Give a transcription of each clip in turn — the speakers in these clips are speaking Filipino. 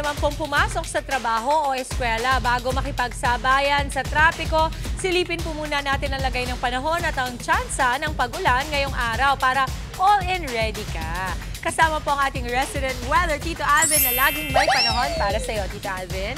naman pong pumasok sa trabaho o eskwela bago makipagsabayan sa trapiko, silipin po muna natin ang lagay ng panahon at ang tsansa ng pag-ulan ngayong araw para all-in ready ka. Kasama po ang ating resident weather, Tito Alvin, na laging may panahon para sa iyo, Tito Alvin.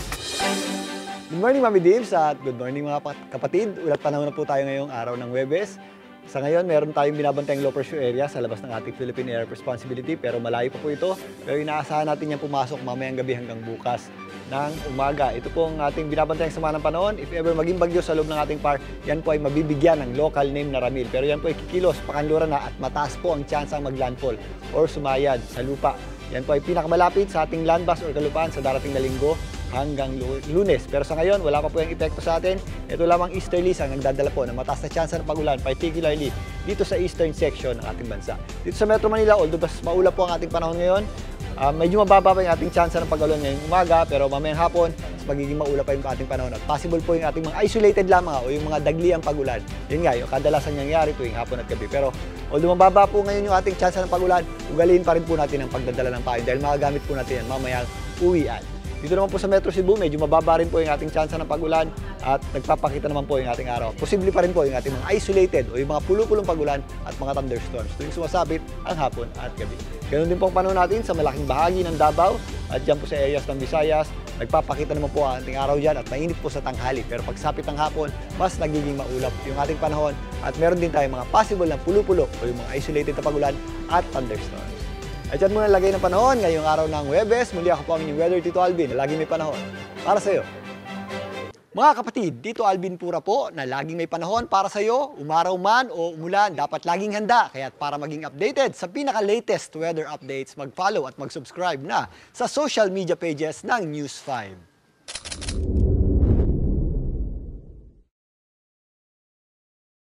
Good morning, Mami Dims, at good morning mga kapatid. Ulat panahon na po tayo ngayong araw ng Huwebes. Sa ngayon, meron tayong binabantayang low pressure area sa labas ng ating Philippine Area of Responsibility, pero malayo pa po ito. Pero inaasahan natin yan pumasok mamayang gabi hanggang bukas ng umaga. Ito po ang ating binabantayang sama ng panahon. If ever maging bagyo sa loob ng ating par, yan po ay mabibigyan ng local name na Ramil. Pero yan po ay kikilos, pakanluran na, at mataas po ang tsansang maglandfall or sumayad sa lupa. Yan po ay pinakamalapit sa ating landmass or kalupaan sa darating na linggo hanggang Lunes. Pero sa ngayon, wala pa po yung epekto sa atin. Ito lamang easterlies ang nagdadala po ng mataas na tsansa ng pag-ulan, particularly dito sa eastern section ng ating bansa. Dito sa Metro Manila, although mas maulap po ang ating panahon ngayon, medyo mababa pa yung ating tsansa ng pag-ulan ngayong umaga, pero mamayang hapon, mas magiging maulap pa yung ating panahon. At possible po yung ating mga isolated lamang o yung mga dagliang pag-ulan. Yun nga, yung kadalasan nangyayari tuwing hapon at gabi. Pero although mababa po ngayon yung ating tsansa ng pag-ulan, ugaliin pa rin po natin ang pagdadala ng pain dahil magagamit po natin yan mamayang uwian. Dito naman po sa Metro Cebu, medyo mababa rin po yung ating tsansa ng pag-ulan at nagpapakita naman po yung ating araw. Posible pa rin po yung ating mga isolated o yung mga pulo-pulong pag-ulan at mga thunderstorms tuwing sumasapit ang hapon at gabi. Ganun din po ang panahon natin sa malaking bahagi ng Davao at dyan po sa areas ng Visayas. Nagpapakita naman po ang ating araw dyan at mainit po sa tanghali. Pero pagsapit ng hapon, mas nagiging maulap yung ating panahon at meron din tayong mga possible na pulo-pulo o yung mga isolated na pag-ulan at thunderstorms. At yan muna lagay ng panahon ngayong araw ng Huwebes. Muli ako po ang inyong weather, Tito Alvin, na laging may panahon para sa iyo. Mga kapatid, Tito Alvin Pura po na laging may panahon para sa iyo. Umaraw man o umulan, dapat laging handa. Kaya para maging updated sa pinaka-latest weather updates, mag-follow at mag-subscribe na sa social media pages ng News 5.